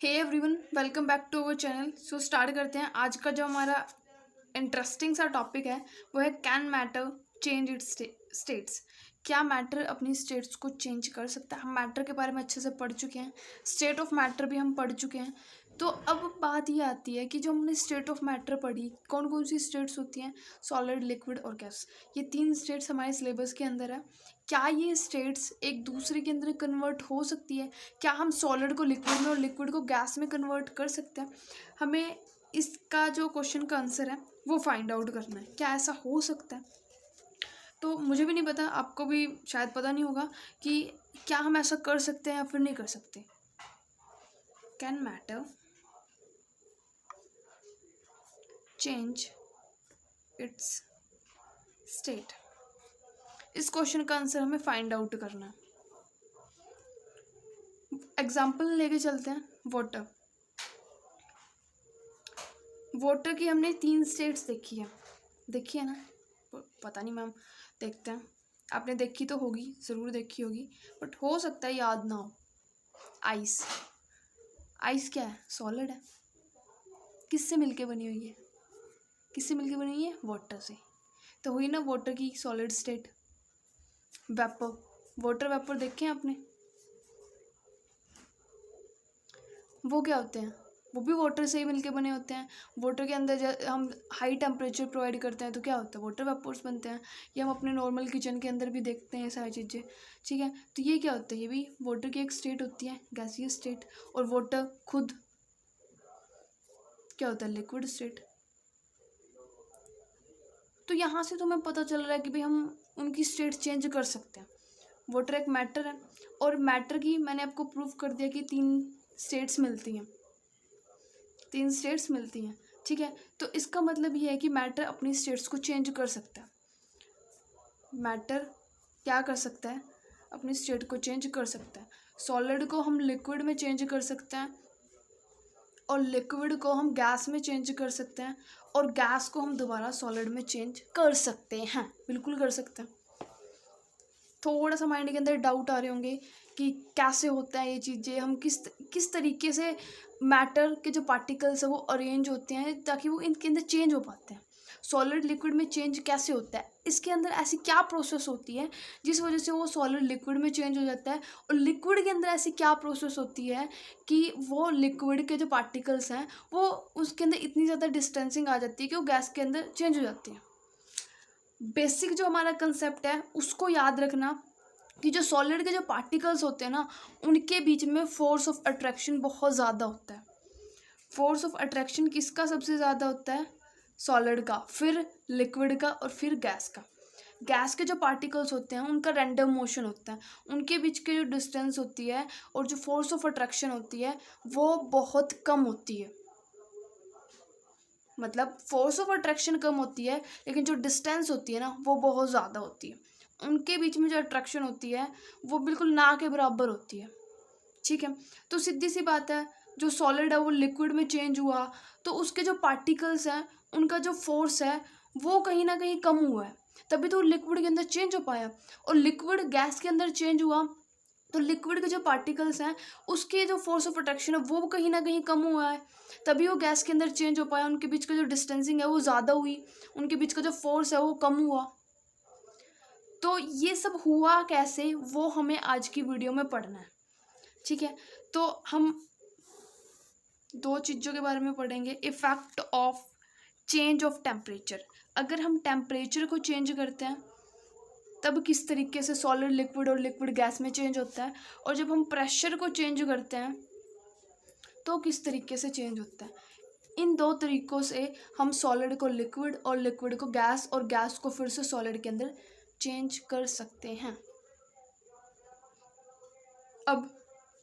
Hey everyone, welcome back to our channel. So start करते हैं। आज का जो हमारा इंटरेस्टिंग सा टॉपिक है वो है can matter change it's states. क्या मैटर अपनी स्टेट्स को चेंज कर सकता है? हम मैटर के बारे में अच्छे से पढ़ चुके हैं, स्टेट ऑफ मैटर भी हम पढ़ चुके हैं। तो अब बात ये आती है कि जो हमने स्टेट ऑफ मैटर पढ़ी, कौन कौन सी स्टेट्स होती हैं? सॉलिड, लिक्विड और गैस। ये 3 स्टेट्स हमारे सिलेबस के अंदर है। क्या ये स्टेट्स एक दूसरे के अंदर कन्वर्ट हो सकती है? क्या हम सॉलिड को लिक्विड में और लिक्विड को गैस में कन्वर्ट कर सकते हैं? हमें इसका जो क्वेश्चन का आंसर है वो फाइंड आउट करना है। क्या ऐसा हो सकता है? तो मुझे भी नहीं पता, आपको भी शायद पता नहीं होगा कि क्या हम ऐसा कर सकते हैं या फिर नहीं कर सकते। Can matter change it's state? इस क्वेश्चन का आंसर हमें फाइंड आउट करना है। एग्जाम्पल लेके चलते हैं। वाटर की हमने 3 स्टेट्स देखी है ना? पता नहीं मैम, देखते हैं। आपने देखी तो होगी, ज़रूर देखी होगी, बट हो सकता है याद ना हो। आइस क्या है? सॉलिड है। किससे मिलके बनी हुई है? वाटर से। तो हुई ना वाटर की सॉलिड स्टेट। वेपर देखे हैं आपने? वो क्या होते हैं? वो भी वाटर से ही मिलके बने होते हैं। वाटर के अंदर हम हाई टेम्परेचर प्रोवाइड करते हैं तो क्या होता है? वाटर वेपर्स बनते हैं। ये हम अपने नॉर्मल किचन के अंदर भी देखते हैं सारी चीज़ें, ठीक है। तो ये क्या होता है? ये भी वाटर की एक स्टेट होती है, गैसियस स्टेट। और वाटर खुद क्या होता है? Liquid state. तो यहाँ से तो हमें पता चल रहा है कि भाई हम उनकी स्टेट चेंज कर सकते हैं। वाटर एक मैटर है, और मैटर की मैंने आपको प्रूफ कर दिया कि 3 स्टेट्स मिलती हैं। ठीक है। तो इसका मतलब ये है कि मैटर अपनी स्टेट्स को चेंज कर सकता है। मैटर क्या कर सकता है? अपनी स्टेट को चेंज कर सकता है। सॉलिड को हम लिक्विड में चेंज कर सकते हैं, और लिक्विड को हम गैस में चेंज कर सकते हैं, और गैस को हम दोबारा सॉलिड में चेंज कर सकते हैं। बिल्कुल कर सकते हैं। थोड़ा सा माइंड के अंदर डाउट आ रहे होंगे कि कैसे होता है ये चीज़ें, हम किस तरीके से मैटर के जो पार्टिकल्स है वो अरेंज होते हैं ताकि वो इनके अंदर चेंज हो पाते हैं। सॉलिड लिक्विड में चेंज कैसे होता है? इसके अंदर ऐसी क्या प्रोसेस होती है जिस वजह से वो सॉलिड लिक्विड में चेंज हो जाता है? और लिक्विड के अंदर ऐसी क्या प्रोसेस होती है कि वो लिक्विड के जो पार्टिकल्स हैं वो उसके अंदर इतनी ज़्यादा डिस्टेंसिंग आ जाती है कि वो गैस के अंदर चेंज हो जाती है। बेसिक जो हमारा कंसेप्ट है उसको याद रखना कि जो सॉलिड के जो पार्टिकल्स होते हैं ना, उनके बीच में फोर्स ऑफ अट्रैक्शन बहुत ज़्यादा होता है। फोर्स ऑफ अट्रैक्शन किसका सबसे ज़्यादा होता है? सॉलिड का, फिर लिक्विड का, और फिर गैस का। गैस के जो पार्टिकल्स होते हैं उनका रैंडम मोशन होता है। उनके बीच की जो डिस्टेंस होती है और जो फोर्स ऑफ अट्रैक्शन होती है वो बहुत कम होती है। मतलब फोर्स ऑफ अट्रैक्शन कम होती है, लेकिन जो डिस्टेंस होती है ना वो बहुत ज़्यादा होती है। उनके बीच में जो अट्रैक्शन होती है वो बिल्कुल ना के बराबर होती है, ठीक है। तो सीधी सी बात है, जो सॉलिड है वो लिक्विड में चेंज हुआ तो उसके जो पार्टिकल्स हैं उनका जो फोर्स है वो कहीं ना कहीं कम हुआ है, तभी तो लिक्विड के अंदर चेंज हो पाया। और लिक्विड गैस के अंदर चेंज हुआ तो लिक्विड के जो पार्टिकल्स हैं उसके जो फोर्स ऑफ अट्रैक्शन है वो कहीं ना कहीं कम हुआ है, तभी वो गैस के अंदर चेंज हो पाया। उनके बीच का जो डिस्टेंसिंग है वो ज़्यादा हुई, उनके बीच का जो फोर्स है वो कम हुआ। तो ये सब हुआ कैसे वो हमें आज की वीडियो में पढ़ना है, ठीक है। तो हम 2 चीज़ों के बारे में पढ़ेंगे। Effect of change of temperature. अगर हम टेम्परेचर को चेंज करते हैं तब किस तरीके से सॉलिड लिक्विड और लिक्विड गैस में चेंज होता है, और जब हम प्रेशर को चेंज करते हैं तो किस तरीके से चेंज होता है। इन 2 तरीक़ों से हम सॉलिड को लिक्विड और लिक्विड को गैस और गैस को फिर से सॉलिड के अंदर चेंज कर सकते हैं। अब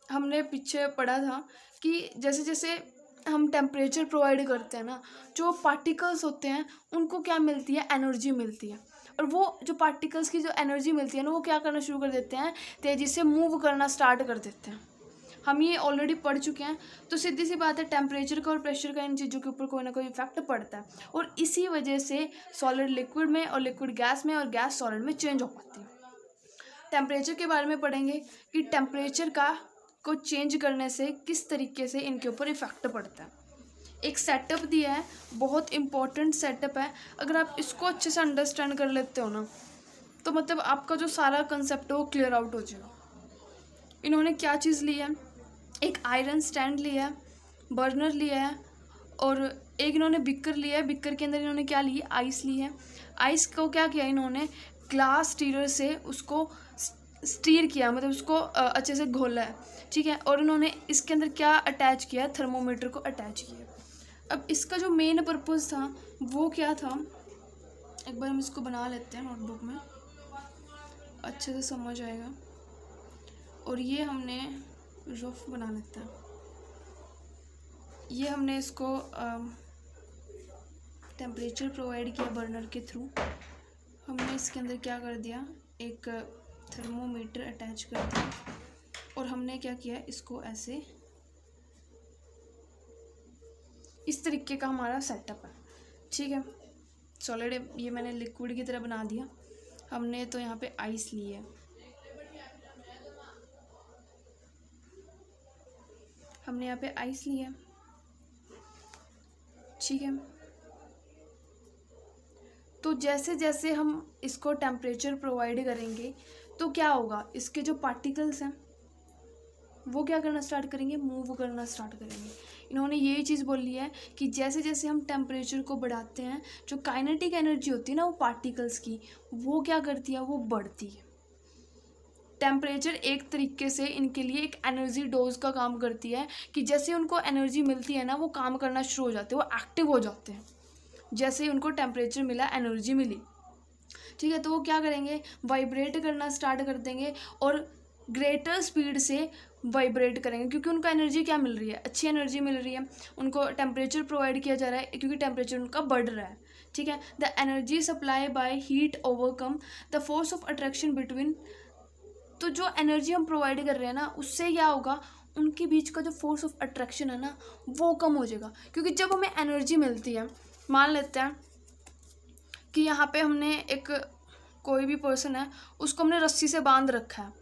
हमने पीछे पढ़ा था कि जैसे जैसे हम टेम्परेचर प्रोवाइड करते हैं ना, जो पार्टिकल्स होते हैं उनको क्या मिलती है? एनर्जी मिलती है। और वो जो पार्टिकल्स की जो एनर्जी मिलती है ना वो क्या करना शुरू कर देते हैं? तेज़ी से मूव करना स्टार्ट कर देते हैं। हम ये ऑलरेडी पढ़ चुके हैं। तो सीधी सी बात है, टेम्परेचर का और प्रेशर का इन चीज़ों के ऊपर कोई ना कोई इफेक्ट पड़ता है, और इसी वजह से सॉलिड लिक्विड में और लिक्विड गैस में और गैस सॉलिड में चेंज हो पाती है। टेम्परेचर के बारे में पढ़ेंगे कि टेम्परेचर का को चेंज करने से किस तरीके से इनके ऊपर इफ़ेक्ट पड़ता है। एक सेटअप दिया है, बहुत इम्पोर्टेंट सेटअप है। अगर आप इसको अच्छे से अंडरस्टैंड कर लेते हो ना, तो मतलब आपका जो सारा कंसेप्ट है वो क्लियर आउट हो जाएगा। इन्होंने क्या चीज़ ली है, एक आयरन स्टैंड लिया है, बर्नर लिया है, और एक इन्होंने बिकर लिया है। बिकर के अंदर इन्होंने क्या ली है, आइस ली है। आइस को क्या किया इन्होंने, ग्लास स्टीरर से उसको स्टीर किया, मतलब उसको अच्छे से घोला है, ठीक है। और इन्होंने इसके अंदर क्या अटैच किया, थर्मोमीटर को अटैच किया। अब इसका जो मेन पर्पज़ था वो क्या था, एक बार हम इसको बना लेते हैं नोटबुक में, अच्छे से समझ आएगा। और ये हमने रफ बना लेते हैं। ये हमने इसको टेम्परेचर प्रोवाइड किया बर्नर के थ्रू। हमने इसके अंदर क्या कर दिया, एक थर्मोमीटर अटैच कर दिया, और हमने क्या किया, इसको ऐसे इस तरीके का हमारा सेटअप है, ठीक है। सॉलिड ये मैंने लिक्विड की तरह बना दिया। हमने तो यहाँ पे आइस ली है, हमने यहाँ पे आइस ली है, ठीक है। तो जैसे जैसे हम इसको टेम्परेचर प्रोवाइड करेंगे तो क्या होगा, इसके जो पार्टिकल्स हैं वो क्या करना स्टार्ट करेंगे, मूव करना स्टार्ट करेंगे। इन्होंने यही चीज़ बोली है कि जैसे जैसे हम टेम्परेचर को बढ़ाते हैं, जो काइनेटिक एनर्जी होती है ना वो पार्टिकल्स की, वो क्या करती है, वो बढ़ती है। टेम्परेचर एक तरीके से इनके लिए एक एनर्जी डोज का काम करती है, कि जैसे उनको एनर्जी मिलती है ना, वो काम करना शुरू हो जाते हैं, वो एक्टिव हो जाते हैं। जैसे ही उनको टेम्परेचर मिला, एनर्जी मिली, ठीक है, तो वो क्या करेंगे, वाइब्रेट करना स्टार्ट कर देंगे, और ग्रेटर स्पीड से वाइब्रेट करेंगे, क्योंकि उनको एनर्जी क्या मिल रही है, अच्छी एनर्जी मिल रही है, उनको टेम्परेचर प्रोवाइड किया जा रहा है, क्योंकि टेम्परेचर उनका बढ़ रहा है, ठीक है। The energy supply by heat overcome the force of attraction between. तो जो एनर्जी हम प्रोवाइड कर रहे हैं ना, उससे क्या होगा, उनके बीच का जो फोर्स ऑफ अट्रैक्शन है ना वो कम हो जाएगा। क्योंकि जब हमें एनर्जी मिलती है, मान लेते हैं कि यहाँ पे हमने एक कोई भी पर्सन है, उसको हमने रस्सी से बांध रखा है,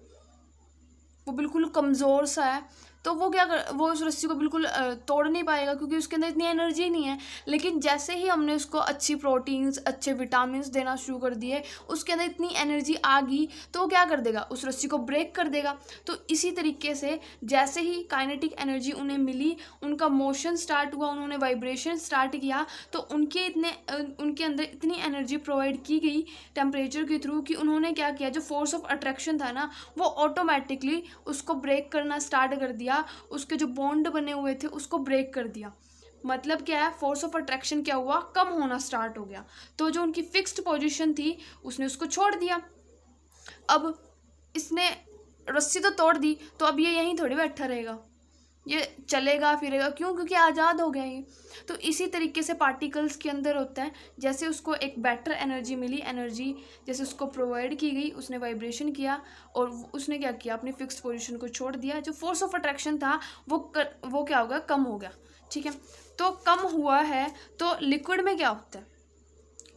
वो बिल्कुल कमज़ोर सा है, तो वो क्या कर, वो उस रस्सी को बिल्कुल तोड़ नहीं पाएगा, क्योंकि उसके अंदर इतनी एनर्जी नहीं है। लेकिन जैसे ही हमने उसको अच्छी प्रोटीन्स, अच्छे विटामिन्स देना शुरू कर दिए, उसके अंदर इतनी एनर्जी आ गई, तो वो क्या कर देगा, उस रस्सी को ब्रेक कर देगा। तो इसी तरीके से जैसे ही काइनेटिक एनर्जी उन्हें मिली, उनका मोशन स्टार्ट हुआ, उन्होंने वाइब्रेशन स्टार्ट किया, तो उनके अंदर इतनी एनर्जी प्रोवाइड की गई टेम्परेचर के थ्रू, कि उन्होंने क्या किया, जो फोर्स ऑफ अट्रैक्शन था ना, वो ऑटोमेटिकली उसको ब्रेक करना स्टार्ट कर दिया, उसके जो बॉन्ड बने हुए थे उसको ब्रेक कर दिया। मतलब क्या है, फोर्स ऑफ अट्रैक्शन क्या हुआ, कम होना स्टार्ट हो गया। तो जो उनकी फिक्स्ड पोजीशन थी उसने उसको छोड़ दिया। अब इसने रस्सी तो तोड़ दी, तो अब ये यहीं थोड़ी बैठा रहेगा, ये चलेगा फिरेगा, क्यों, क्योंकि आज़ाद हो गया ये। तो इसी तरीके से पार्टिकल्स के अंदर होता है, जैसे उसको एक बेटर एनर्जी मिली, एनर्जी जैसे उसको प्रोवाइड की गई, उसने वाइब्रेशन किया, और उसने क्या किया, अपनी फिक्स्ड पोजीशन को छोड़ दिया। जो फोर्स ऑफ अट्रैक्शन था वो क्या हो गया, कम हो गया, ठीक है। तो कम हुआ है, तो लिक्विड में क्या होता है,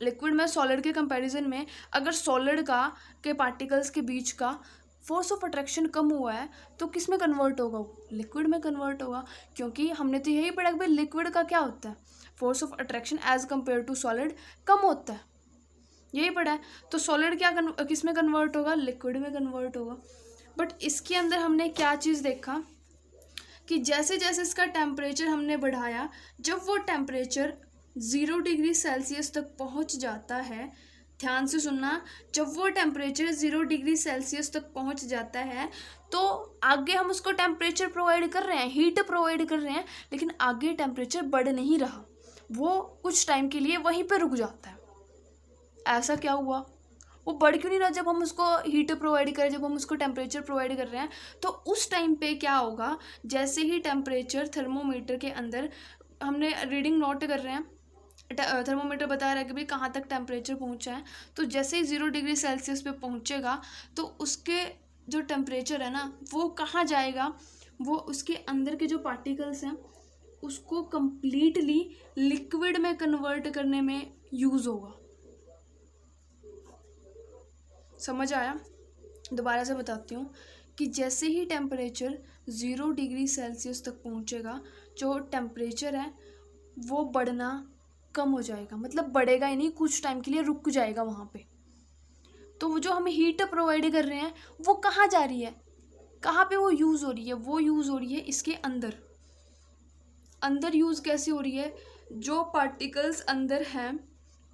लिक्विड में सॉलिड के कंपैरिजन में अगर सॉलिड का के पार्टिकल्स के बीच का फोर्स ऑफ अट्रैक्शन कम हुआ है, तो किस में कन्वर्ट होगा, लिक्विड में कन्वर्ट होगा। क्योंकि हमने तो यही पढ़ा कि भाई लिक्विड का क्या होता है, force of attraction as compare to solid कम होता है, यही पढ़ा है। तो सॉलिड क्या किस में कन्वर्ट होगा, लिक्विड में कन्वर्ट होगा। बट इसके अंदर हमने क्या चीज़ देखा कि जैसे जैसे इसका टेम्परेचर हमने बढ़ाया, जब वो टेम्परेचर 0 डिग्री सेल्सियस तक पहुंच जाता है, ध्यान से सुनना, जब वो टेम्परेचर 0 डिग्री सेल्सियस तक पहुंच जाता है, तो आगे हम उसको टेम्परेचर प्रोवाइड कर रहे हैं, हीट प्रोवाइड कर रहे हैं, लेकिन आगे टेम्परेचर बढ़ नहीं रहा, वो कुछ टाइम के लिए वहीं पर रुक जाता है। ऐसा क्या हुआ, वो बढ़ क्यों नहीं रहा, जब हम उसको हीट प्रोवाइड करें, जब हम उसको टेम्परेचर प्रोवाइड कर रहे हैं, तो उस टाइम पे क्या होगा, जैसे ही टेम्परेचर थर्मोमीटर के अंदर हमने रीडिंग नोट कर रहे हैं, थर्मोमीटर बता रहा है कि भाई कहाँ तक टेम्परेचर पहुँचा है, तो जैसे ही 0 डिग्री सेल्सियस पे पहुँचेगा, तो उसके जो टेम्परेचर है ना वो कहाँ जाएगा, वो उसके अंदर के जो पार्टिकल्स हैं उसको कम्प्लीटली लिक्विड में कन्वर्ट करने में यूज़ होगा। समझ आया, दोबारा से बताती हूँ कि जैसे ही टेम्परेचर 0 डिग्री सेल्सियस तक पहुँचेगा, जो टेम्परेचर है वो बढ़ना कम हो जाएगा, मतलब बढ़ेगा ही नहीं, कुछ टाइम के लिए रुक जाएगा वहाँ पे। तो वो जो हमें हीट प्रोवाइड कर रहे हैं वो कहाँ जा रही है, कहाँ पे वो यूज़ हो रही है, वो यूज़ हो रही है इसके अंदर। अंदर यूज़ कैसे हो रही है, जो पार्टिकल्स अंदर हैं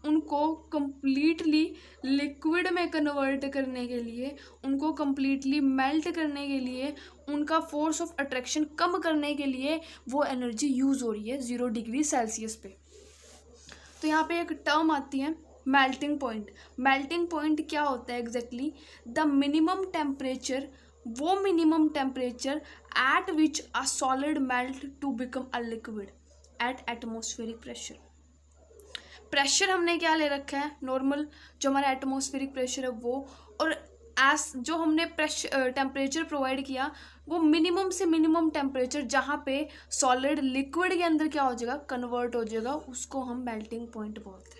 उनको कम्प्लीटली लिक्विड में कन्वर्ट करने के लिए, उनको कम्प्लीटली मेल्ट करने के लिए, उनका फोर्स ऑफ अट्रैक्शन कम करने के लिए वो एनर्जी यूज़ हो रही है 0 डिग्री सेल्सियस पे। तो यहाँ पे एक टर्म आती है मेल्टिंग पॉइंट। मेल्टिंग पॉइंट क्या होता है एग्जैक्टली, द मिनिमम टेम्परेचर, वो minimum temperature at which a solid melt to become a liquid at atmospheric pressure. Pressure हमने क्या ले रखा है, नॉर्मल जो हमारा एटमॉस्फेरिक प्रेशर है वो, और एस जो हमने प्रेशर टेम्परेचर प्रोवाइड किया वो मिनिमम से मिनिमम टेम्परेचर जहाँ पे सॉलिड लिक्विड के अंदर क्या हो जाएगा, कन्वर्ट हो जाएगा, उसको हम मेल्टिंग पॉइंट बोलते हैं।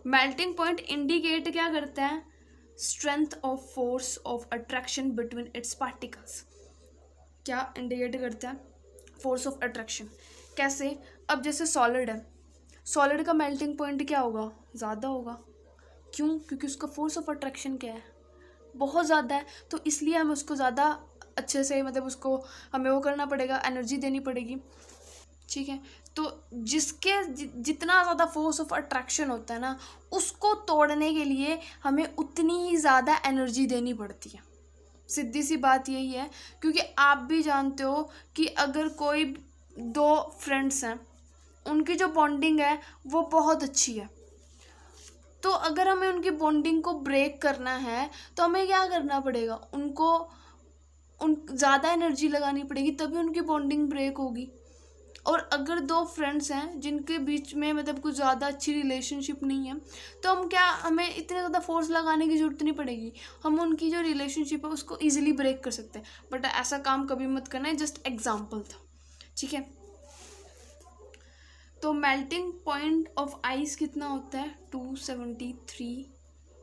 मेल्टिंग पॉइंट इंडिकेट क्या करता है, strength of force of attraction between its particles. क्या इंडिकेट करता है, फोर्स ऑफ अट्रैक्शन। कैसे, अब जैसे सॉलिड है, सॉलिड का मेल्टिंग पॉइंट क्या होगा, ज़्यादा होगा। क्यों, क्योंकि उसका फोर्स ऑफ अट्रैक्शन क्या है, बहुत ज़्यादा है, तो इसलिए हमें उसको ज़्यादा अच्छे से, मतलब उसको हमें वो करना पड़ेगा, एनर्जी देनी पड़ेगी। ठीक है, तो जिसके जितना ज़्यादा फोर्स ऑफ अट्रैक्शन होता है ना, उसको तोड़ने के लिए हमें उतनी ही ज़्यादा एनर्जी देनी पड़ती है। सीधी सी बात यही है, क्योंकि आप भी जानते हो कि अगर कोई दो फ्रेंड्स हैं, उनकी जो बॉन्डिंग है वो बहुत अच्छी है, तो अगर हमें उनकी बॉन्डिंग को ब्रेक करना है तो हमें क्या करना पड़ेगा, उनको ज़्यादा एनर्जी लगानी पड़ेगी, तभी उनकी बॉन्डिंग ब्रेक होगी। और अगर दो फ्रेंड्स हैं जिनके बीच में मतलब कुछ ज़्यादा अच्छी रिलेशनशिप नहीं है, तो हमें इतने ज़्यादा फोर्स लगाने की ज़रूरत नहीं पड़ेगी, हम उनकी जो रिलेशनशिप है उसको ईजिली ब्रेक कर सकते हैं। बट ऐसा काम कभी मत करना है, जस्ट एग्जाम्पल था। ठीक है, तो मेल्टिंग पॉइंट ऑफ आइस कितना होता है, 273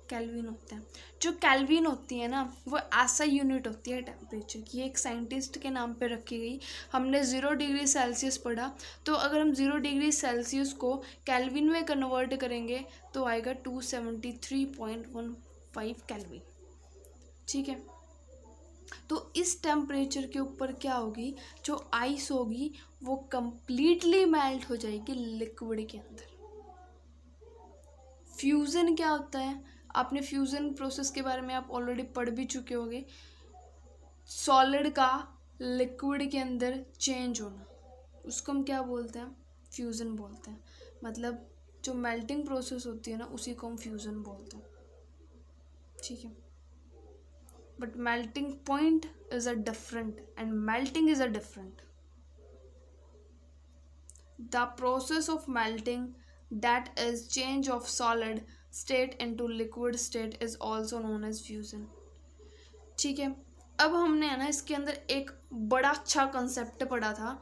केल्विन होता है। जो केल्विन होती है ना, वो ऐसा यूनिट होती है टेम्परेचर की, एक साइंटिस्ट के नाम पे रखी गई। हमने 0 डिग्री सेल्सियस पढ़ा, तो अगर हम 0 डिग्री सेल्सियस को केल्विन में कन्वर्ट करेंगे तो आएगा 273.15 केल्विन। ठीक है, तो इस टेम्परेचर के ऊपर क्या होगी, जो आइस होगी वो कंप्लीटली मेल्ट हो जाएगी लिक्विड के अंदर। फ्यूज़न क्या होता है, आपने फ्यूज़न प्रोसेस के बारे में आप ऑलरेडी पढ़ भी चुके होंगे। सॉलिड का लिक्विड के अंदर चेंज होना, उसको हम क्या बोलते हैं, फ्यूज़न बोलते हैं। मतलब जो मेल्टिंग प्रोसेस होती है ना, उसी को हम फ्यूज़न बोलते हैं। ठीक है, but melting point is a different and melting is a different. The process of melting, that is change of solid state into liquid state, is also known as fusion. ठीक है, अब हमने है ना इसके अंदर एक बड़ा अच्छा कंसेप्ट पढ़ा था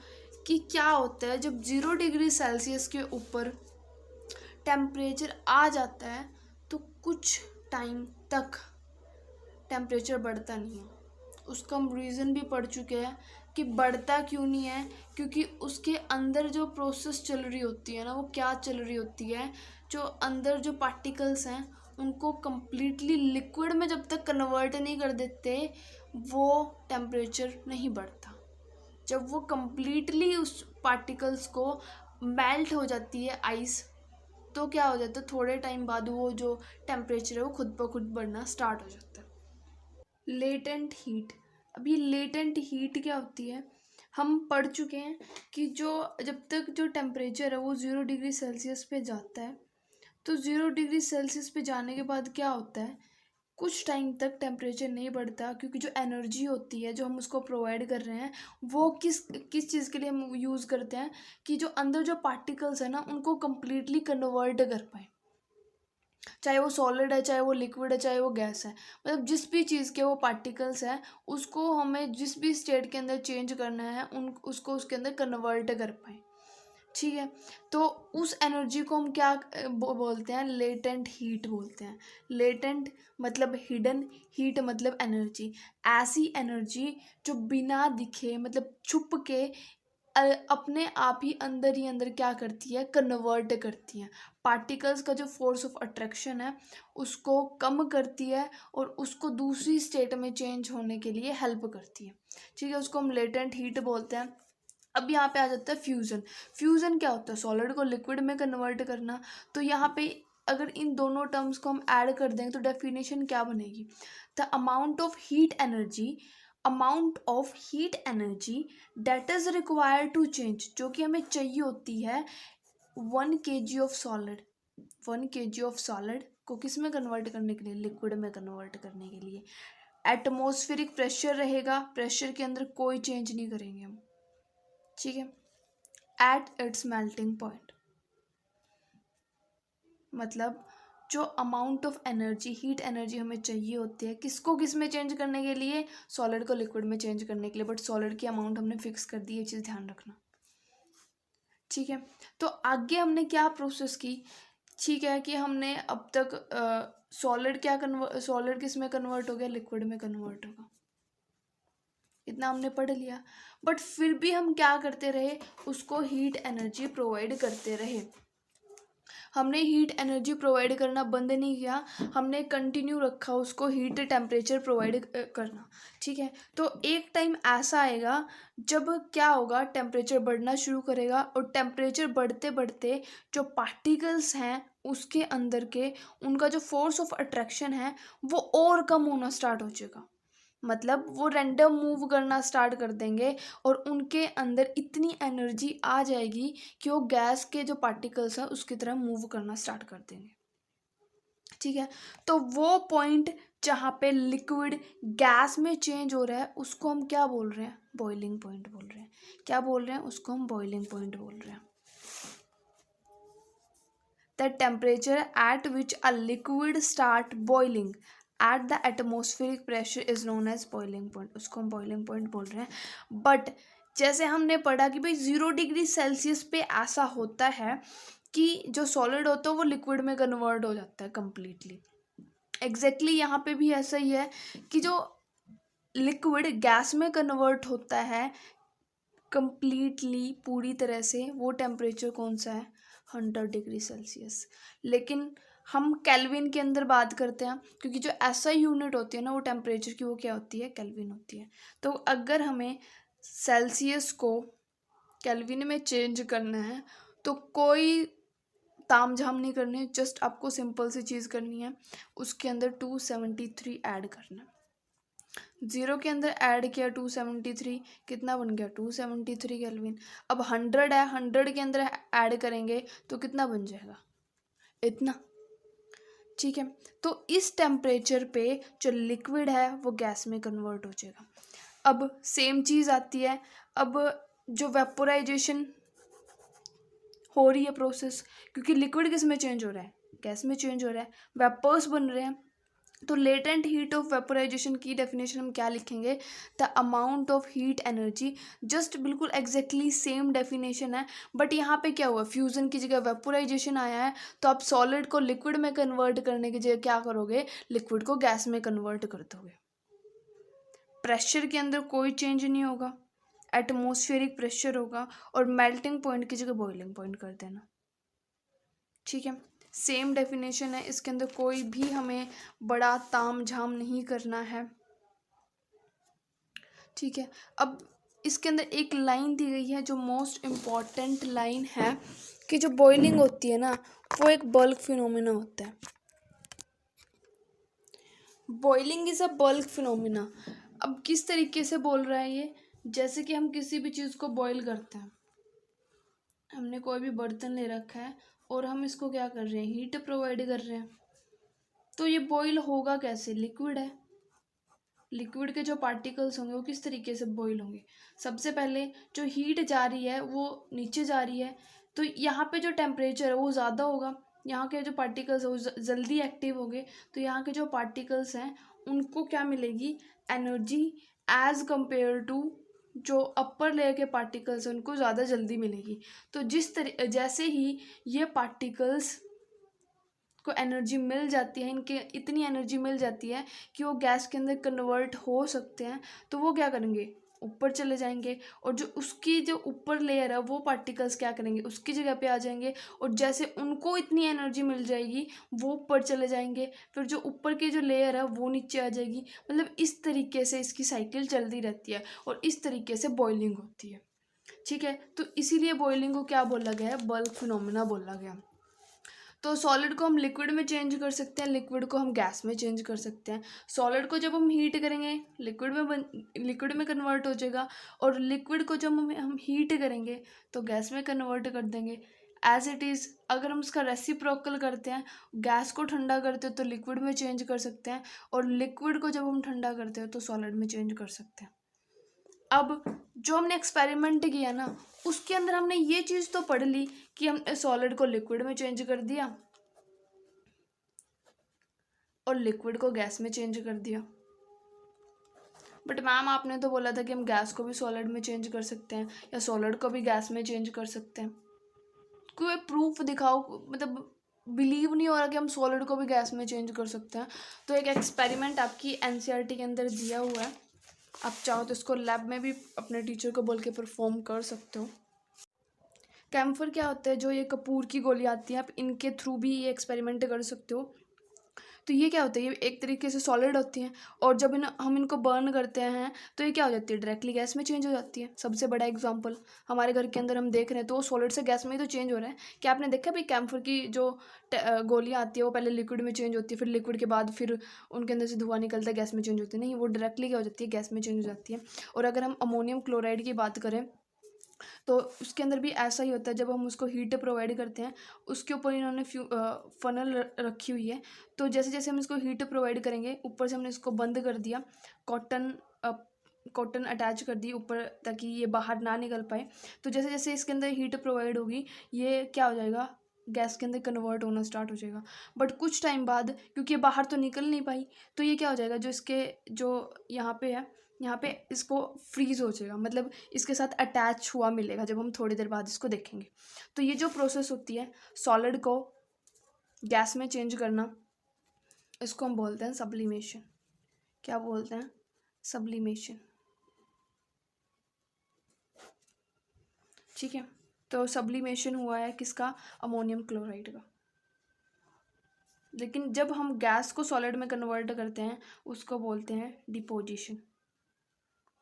कि क्या होता है जब 0 डिग्री सेल्सियस के ऊपर टेम्परेचर आ जाता है तो कुछ टाइम तक टेम्परेचर बढ़ता नहीं है। उसका हम रीज़न भी पढ़ चुके हैं कि बढ़ता क्यों नहीं है, क्योंकि उसके अंदर जो प्रोसेस चल रही होती है ना, वो क्या चल रही होती है, जो अंदर जो पार्टिकल्स हैं उनको कम्प्लीटली लिक्विड में जब तक कन्वर्ट नहीं कर देते वो टेम्परेचर नहीं बढ़ता। जब वो कम्प्लीटली उस पार्टिकल्स को मेल्ट हो जाती है आइस, तो क्या हो जाता है, थोड़े टाइम बाद वो जो टेम्परेचर है वो खुद ब खुद बढ़ना स्टार्ट हो जाता है। लेटेंट हीट, अब ये लेटेंट हीट क्या होती है, हम पढ़ चुके हैं कि जो जब तक जो टेम्परेचर है वो 0 डिग्री सेल्सियस पे जाता है, तो 0 डिग्री सेल्सियस पे जाने के बाद क्या होता है, कुछ टाइम तक टेम्परेचर नहीं बढ़ता, क्योंकि जो एनर्जी होती है जो हम उसको प्रोवाइड कर रहे हैं वो किस चीज़ के लिए हम यूज़ करते हैं, कि जो अंदर जो पार्टिकल्स है ना उनको कम्प्लीटली कन्वर्ट कर पाए, चाहे वो सॉलिड है, चाहे वो लिक्विड है, चाहे वो गैस है, मतलब जिस भी चीज़ के वो पार्टिकल्स हैं उसको हमें जिस भी स्टेट के अंदर चेंज करना है उसको उसके अंदर कन्वर्ट कर पाए। ठीक है। तो उस एनर्जी को हम क्या बोलते हैं, लेटेंट हीट बोलते हैं। लेटेंट मतलब हिडन, हीट मतलब एनर्जी। ऐसी एनर्जी जो बिना दिखे मतलब छुप के अपने आप ही अंदर क्या करती है, कन्वर्ट करती है। पार्टिकल्स का जो फोर्स ऑफ अट्रैक्शन है उसको कम करती है और उसको दूसरी स्टेट में चेंज होने के लिए हेल्प करती है। ठीक है, उसको हम लेटेंट हीट बोलते हैं। अब यहाँ पे आ जाता है फ्यूज़न। फ्यूज़न क्या होता है, सॉलिड को लिक्विड में कन्वर्ट करना। तो यहाँ पे अगर इन दोनों टर्म्स को हम ऐड कर देंगे तो डेफिनेशन क्या बनेगी, the amount of heat energy, amount of heat energy that is required to change, जो कि हमें चाहिए होती है 1 kg of solid. 1 kg of solid को किस में कन्वर्ट करने के लिए, लिक्विड में कन्वर्ट करने के लिए। एटमॉस्फेरिक प्रेशर रहेगा, प्रेशर के अंदर कोई चेंज नहीं करेंगे हम। ठीक है, एट इट्स मेल्टिंग पॉइंट, मतलब जो amount of energy, heat energy हमें चाहिए होती है किसको किस में चेंज करने के लिए, सॉलिड को लिक्विड में चेंज करने के लिए। बट सॉलिड की अमाउंट हमने फिक्स कर दी, ये चीज़ ध्यान रखना। ठीक है, तो आगे हमने क्या प्रोसेस की, ठीक है, कि हमने अब तक सॉलिड किस में कन्वर्ट हो गया, लिक्विड में कन्वर्ट होगा, इतना हमने पढ़ लिया। बट फिर भी हम क्या करते रहे, उसको हीट एनर्जी प्रोवाइड करते रहे। हमने हीट एनर्जी प्रोवाइड करना बंद नहीं किया, हमने कंटिन्यू रखा उसको हीट टेम्परेचर प्रोवाइड करना। ठीक है, तो एक टाइम ऐसा आएगा जब क्या होगा, टेम्परेचर बढ़ना शुरू करेगा और टेम्परेचर बढ़ते बढ़ते जो पार्टिकल्स हैं उसके अंदर के, उनका जो फोर्स ऑफ अट्रैक्शन है वो और कम होना स्टार्ट हो जाएगा। मतलब वो रैंडम मूव करना स्टार्ट कर देंगे और उनके अंदर इतनी एनर्जी आ जाएगी कि वो गैस के जो पार्टिकल्स हैं उसकी तरह मूव करना स्टार्ट कर देंगे। ठीक है, तो वो पॉइंट जहाँ पे लिक्विड गैस में चेंज हो रहा है उसको हम क्या बोल रहे हैं, बॉइलिंग पॉइंट बोल रहे हैं। क्या बोल रहे हैं, उसको हम बॉइलिंग पॉइंट बोल रहे हैं। The temperature at which a liquid start boiling at the atmospheric pressure is known as boiling point, उसको हम बॉइलिंग पॉइंट बोल रहे हैं। बट जैसे हमने पढ़ा कि भाई 0 डिग्री सेल्सियस पे ऐसा होता है कि जो सॉलिड होता है वो लिक्विड में कन्वर्ट हो जाता है कम्प्लीटली। एग्जैक्टली यहाँ पे भी ऐसा ही है कि जो लिक्विड गैस में कन्वर्ट होता है कम्प्लीटली पूरी तरह से, वो टेम्परेचर कौन सा है, 100 डिग्री सेल्सियस। लेकिन हम केल्विन के अंदर बात करते हैं क्योंकि जो ऐसा यूनिट होती है ना वो टेम्परेचर की, वो क्या होती है, केल्विन होती है। तो अगर हमें सेल्सियस को केल्विन में चेंज करना है तो कोई तामझाम नहीं करनी है, जस्ट आपको सिंपल सी चीज़ करनी है, उसके अंदर 273 ऐड करना है। 0 के अंदर ऐड किया 273, कितना बन गया, 273 केल्विन। अब 100 है, 100 के अंदर ऐड करेंगे तो कितना बन जाएगा, इतना। ठीक है, तो इस टेम्परेचर पे जो लिक्विड है वो गैस में कन्वर्ट हो जाएगा। अब सेम चीज़ आती है, अब जो वेपोराइजेशन हो रही है प्रोसेस, क्योंकि लिक्विड किस में चेंज हो रहा है, गैस में चेंज हो रहा है, वेपर्स बन रहे हैं। तो लेटेंट हीट ऑफ वेपोराइजेशन की डेफिनेशन हम क्या लिखेंगे, the amount of heat energy. Just बिल्कुल एग्जैक्टली सेम डेफिनेशन है, बट यहाँ पे क्या हुआ, फ्यूजन की जगह वेपोराइजेशन आया है। तो आप सॉलिड को लिक्विड में कन्वर्ट करने की जगह क्या करोगे, लिक्विड को गैस में कन्वर्ट कर दोगे। प्रेशर के अंदर कोई चेंज नहीं होगा, एटमॉस्फेरिक प्रेशर होगा और मेल्टिंग पॉइंट की जगह बॉइलिंग पॉइंट कर देना। ठीक है, सेम डेफिनेशन है, इसके अंदर कोई भी हमें बड़ा ताम झाम नहीं करना है। ठीक है, अब इसके अंदर एक लाइन दी गई है जो मोस्ट इम्पॉर्टेंट लाइन है कि जो बॉइलिंग होती है ना वो एक बल्क फिनोमिना होता है। Boiling is a bulk phenomena. अब किस तरीके से बोल रहा है ये, जैसे कि हम किसी भी चीज़ को बॉईल करते हैं, हमने कोई भी बर्तन ले रखा है और हम इसको क्या कर रहे हैं, हीट प्रोवाइड कर रहे हैं। तो ये बॉईल होगा कैसे, लिक्विड है, लिक्विड के जो पार्टिकल्स होंगे वो किस तरीके से बॉईल होंगे, सबसे पहले जो हीट जा रही है वो नीचे जा रही है, तो यहाँ पे जो टेम्परेचर है वो ज़्यादा होगा, यहाँ के जो पार्टिकल्स है वो जल्दी एक्टिव होंगे, तो यहाँ के जो पार्टिकल्स हैं उनको क्या मिलेगी, एनर्जी एज कंपेयर टू जो अपर लेयर के पार्टिकल्स हैं उनको ज़्यादा जल्दी मिलेगी। तो जैसे ही ये पार्टिकल्स को एनर्जी मिल जाती है, इनके इतनी एनर्जी मिल जाती है कि वो गैस के अंदर कन्वर्ट हो सकते हैं, तो वो क्या करेंगे, ऊपर चले जाएंगे। और जो उसकी जो ऊपर लेयर है वो पार्टिकल्स क्या करेंगे, उसकी जगह पे आ जाएंगे। और जैसे उनको इतनी एनर्जी मिल जाएगी वो ऊपर चले जाएंगे, फिर जो ऊपर की जो लेयर है वो नीचे आ जाएगी। मतलब इस तरीके से इसकी साइकिल चलती रहती है और इस तरीके से बॉइलिंग होती है। ठीक है, तो इसीलिए बॉइलिंग को क्या बोला गया है, बल्क फिनोमेना बोला गया। तो सॉलिड को हम लिक्विड में चेंज कर सकते हैं, लिक्विड को हम गैस में चेंज कर सकते हैं। सॉलिड को जब हम हीट करेंगे लिक्विड में कन्वर्ट हो जाएगा, और लिक्विड को जब हम हीट करेंगे तो गैस में कन्वर्ट कर देंगे। एज इट इज़ अगर हम उसका रेसिप्रोकल करते हैं, गैस को ठंडा करते हैं तो लिक्विड में चेंज कर सकते हैं, और लिक्विड को जब हम ठंडा करते हैं तो सॉलिड में चेंज कर सकते हैं। अब जो हमने एक्सपेरिमेंट किया ना, उसके अंदर हमने ये चीज़ तो पढ़ ली कि हमने सॉलिड को लिक्विड में चेंज कर दिया और लिक्विड को गैस में चेंज कर दिया। बट मैम आपने तो बोला था कि हम गैस को भी सॉलिड में चेंज कर सकते हैं या सॉलिड को भी गैस में चेंज कर सकते हैं। कोई प्रूफ दिखाओ, मतलब बिलीव नहीं हो रहा कि हम सॉलिड को भी गैस में चेंज कर सकते हैं। तो एक एक्सपेरिमेंट आपकी एनसीईआरटी के अंदर दिया हुआ है, आप चाहो तो इसको लैब में भी अपने टीचर को बोल के परफॉर्म कर सकते हो। कैम्फर क्या होता है, जो ये कपूर की गोली आती है, आप इनके थ्रू भी ये एक्सपेरिमेंट कर सकते हो। तो ये क्या होता है, ये एक तरीके से सॉलिड होती हैं, और जब हम इनको बर्न करते हैं तो ये क्या हो जाती है, डायरेक्टली गैस में चेंज हो जाती है। सबसे बड़ा एग्जांपल हमारे घर के अंदर हम देख रहे हैं, तो वो सॉलिड से गैस में ही तो चेंज हो रहा है। क्या आपने देखा भाई, कैम्फर की जो गोलियाँ आती है वो पहले लिक्विड में चेंज होती है, फिर लिक्विड के बाद फिर उनके अंदर से धुआं निकलता है, गैस में चेंज होती है? नहीं, वो डायरेक्टली क्या हो जाती है, गैस में चेंज हो जाती है। और अगर हम अमोनियम क्लोराइड की बात करें तो उसके अंदर भी ऐसा ही होता है। जब हम उसको हीट प्रोवाइड करते हैं, उसके ऊपर इन्होंने फनल रखी हुई है, तो जैसे जैसे हम इसको हीट प्रोवाइड करेंगे, ऊपर से हमने इसको बंद कर दिया, कॉटन अटैच कर दी ऊपर ताकि ये बाहर ना निकल पाए। तो जैसे जैसे इसके अंदर हीट प्रोवाइड होगी, ये क्या हो जाएगा, गैस के अंदर कन्वर्ट होना स्टार्ट हो जाएगा। बट कुछ टाइम बाद, क्योंकि ये बाहर तो निकल नहीं पाई, तो ये क्या हो जाएगा, जो इसके जो यहाँ पे है, यहाँ पे इसको फ्रीज हो जाएगा, मतलब इसके साथ अटैच हुआ मिलेगा जब हम थोड़ी देर बाद इसको देखेंगे। तो ये जो प्रोसेस होती है सॉलिड को गैस में चेंज करना, इसको हम बोलते हैं सब्लिमेशन। क्या बोलते हैं, सब्लिमेशन। ठीक है, तो सब्लिमेशन हुआ है किसका, अमोनियम क्लोराइड का। लेकिन जब हम गैस को सॉलिड में कन्वर्ट करते हैं उसको बोलते हैं डिपोजिशन।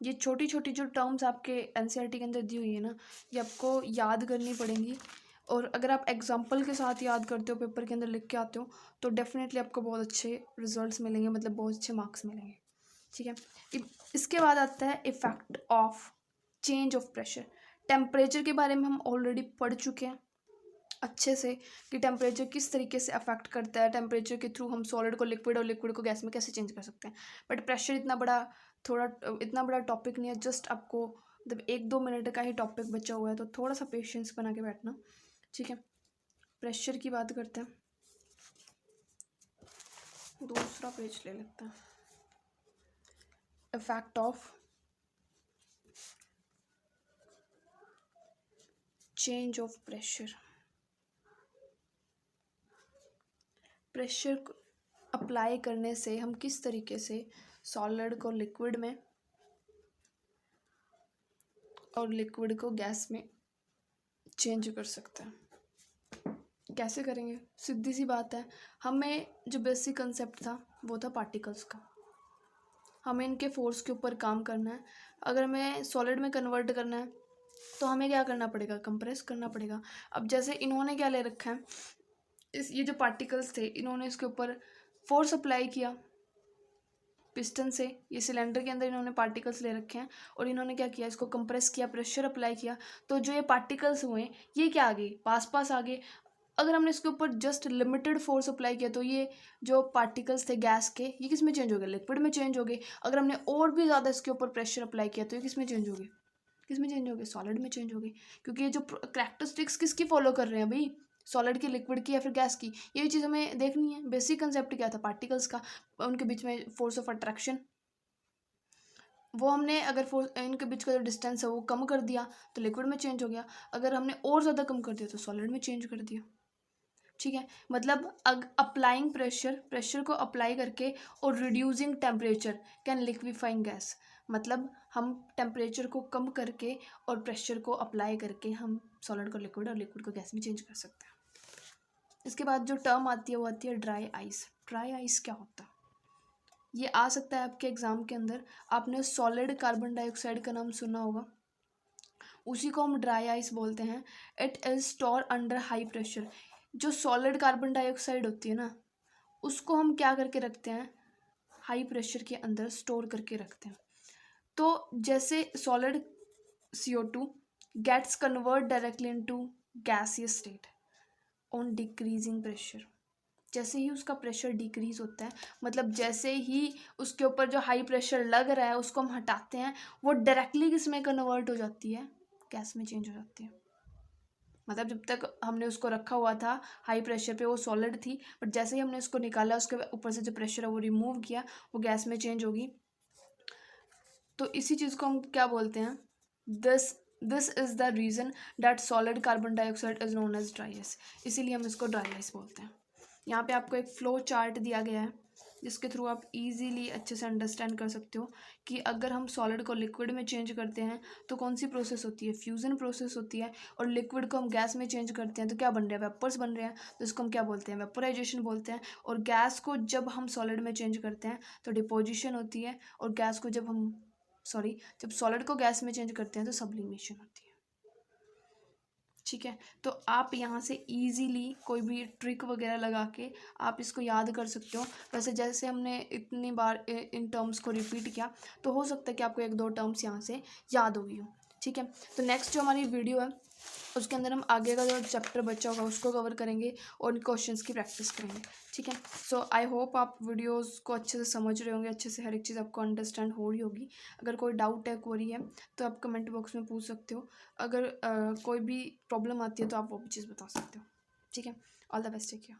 ये छोटी छोटी जो टर्म्स आपके एनसीईआरटी के अंदर दी हुई है ना, ये आपको याद करनी पड़ेंगी। और अगर आप एग्जाम्पल के साथ याद करते हो, पेपर के अंदर लिख के आते हो, तो डेफिनेटली आपको बहुत अच्छे रिजल्ट्स मिलेंगे, मतलब बहुत अच्छे मार्क्स मिलेंगे। ठीक है, इसके बाद आता है effect of change of pressure. Temperature के बारे में हम ऑलरेडी पढ़ चुके हैं अच्छे से कि टेम्परेचर किस तरीके से अफेक्ट करता है, टेम्परेचर के थ्रू हम सॉलिड को लिक्विड और लिक्विड को गैस में कैसे चेंज कर सकते हैं। बट प्रेशर इतना बड़ा टॉपिक नहीं है, जस्ट आपको मतलब 1-2 मिनट का ही टॉपिक बचा हुआ है, तो थोड़ा सा पेशेंस बना के बैठना। ठीक है, प्रेशर की बात करते हैं, दूसरा पेज ले लेते हैं। Effect of change of pressure. Pressure apply करने से हम किस तरीके से सॉलिड को लिक्विड में और लिक्विड को गैस में चेंज कर सकते हैं। कैसे करेंगे, सीधी सी बात है, हमें जो बेसिक कंसेप्ट था वो था पार्टिकल्स का। हमें इनके फोर्स के ऊपर काम करना है। अगर हमें सॉलिड में कन्वर्ट करना है तो हमें क्या करना पड़ेगा, कंप्रेस करना पड़ेगा। अब जैसे इन्होंने क्या ले रखा है, ये जो पार्टिकल्स थे, इन्होंने इसके ऊपर फोर्स अप्लाई किया पिस्टन से। ये सिलेंडर के अंदर इन्होंने पार्टिकल्स ले रखे हैं और इन्होंने क्या किया, इसको कंप्रेस किया, प्रेशर अप्लाई किया, तो जो ये पार्टिकल्स हुए ये क्या आ गए, पास आ गए। अगर हमने इसके ऊपर जस्ट लिमिटेड फोर्स अप्लाई किया तो ये जो पार्टिकल्स थे गैस के, ये किस में चेंज हो गए, लिक्विड में चेंज हो गए। अगर हमने और भी ज़्यादा इसके ऊपर प्रेशर अप्लाई किया तो ये किस में चेंज हो गए, सॉलिड में चेंज हो गए। क्योंकि ये जो कैरेक्टरिस्टिक्स किसकी फॉलो कर रहे हैं भाई, सॉलिड की, लिक्विड की या फिर गैस की, ये चीज़ हमें देखनी है। बेसिक कंसेप्ट क्या था, पार्टिकल्स का, उनके बीच में फोर्स ऑफ अट्रैक्शन, वो हमने अगर इनके बीच का जो डिस्टेंस है वो कम कर दिया तो लिक्विड में चेंज हो गया, अगर हमने और ज़्यादा कम कर दिया तो सॉलिड में चेंज कर दिया। ठीक है, मतलब अप्लाइंग प्रेशर को अप्लाई करके और रिड्यूसिंग टेम्परेचर कैन लिक्विफाइंग गैस, मतलब हम टेम्परेचर को कम करके और प्रेशर को अप्लाई करके हम सॉलिड को लिक्विड और लिक्विड को गैस में चेंज कर सकते हैं। इसके बाद जो टर्म आती है वो आती है ड्राई आइस। ड्राई आइस क्या होता है, ये आ सकता है आपके एग्जाम के अंदर। आपने सॉलिड कार्बन डाइऑक्साइड का नाम सुना होगा, उसी को हम ड्राई आइस बोलते हैं। It is store under high pressure. जो सॉलिड कार्बन डाइऑक्साइड होती है ना, उसको हम क्या करके रखते हैं, हाई प्रेशर के अंदर स्टोर करके रखते हैं। तो जैसे solid CO2 gets convert directly into gaseous state on decreasing pressure. जैसे ही उसका प्रेशर डिक्रीज होता है, मतलब जैसे ही उसके ऊपर जो हाई प्रेशर लग रहा है उसको हम हटाते हैं, वो डायरेक्टली किस में कन्वर्ट हो जाती है, गैस में चेंज हो जाती है। मतलब जब तक हमने उसको रखा हुआ था हाई प्रेशर पे वो सॉलिड थी, बट जैसे ही हमने उसको निकाला उसके ऊपर से जो प्रेशर है वो रिमूव किया, वो गैस में चेंज होगी। तो इसी चीज़ को हम क्या बोलते हैं, this is the reason that solid carbon dioxide is known as dry ice, इसीलिए हम इसको ड्राई आइस बोलते हैं। यहाँ पे आपको एक फ्लो चार्ट दिया गया है जिसके थ्रू आप इजीली अच्छे से अंडरस्टैंड कर सकते हो कि अगर हम सॉलिड को लिक्विड में चेंज करते हैं तो कौन सी प्रोसेस होती है, फ्यूजन प्रोसेस होती है। और लिक्विड को हम गैस में चेंज करते हैं तो क्या बन रहे हैं, वेपर्स बन रहे हैं, तो इसको हम क्या बोलते हैं, वेपोराइजेशन बोलते हैं। और गैस को जब हम सॉलिड में चेंज करते हैं तो डिपोजिशन होती है। और गैस को जब सॉलिड को गैस में चेंज करते हैं तो सब्लिमेशन होती है। ठीक है, तो आप यहाँ से इजीली कोई भी ट्रिक वगैरह लगा के आप इसको याद कर सकते हो। वैसे जैसे हमने इतनी बार इन टर्म्स को रिपीट किया तो हो सकता है कि आपको 1-2 टर्म्स यहाँ से याद होगी हो। ठीक है, तो नेक्स्ट जो हमारी वीडियो है उसके अंदर हम आगे का जो चैप्टर बचा होगा उसको कवर करेंगे और उन क्वेश्चंस की प्रैक्टिस करेंगे। ठीक है, सो आई होप आप वीडियोस को अच्छे से समझ रहे होंगे, अच्छे से हर एक चीज़ आपको अंडरस्टैंड हो रही होगी। अगर कोई डाउट है, क्वेरी है तो आप कमेंट बॉक्स में पूछ सकते हो। अगर कोई भी प्रॉब्लम आती है तो आप वो भी चीज़ बता सकते हो। ठीक है, all the best, take care.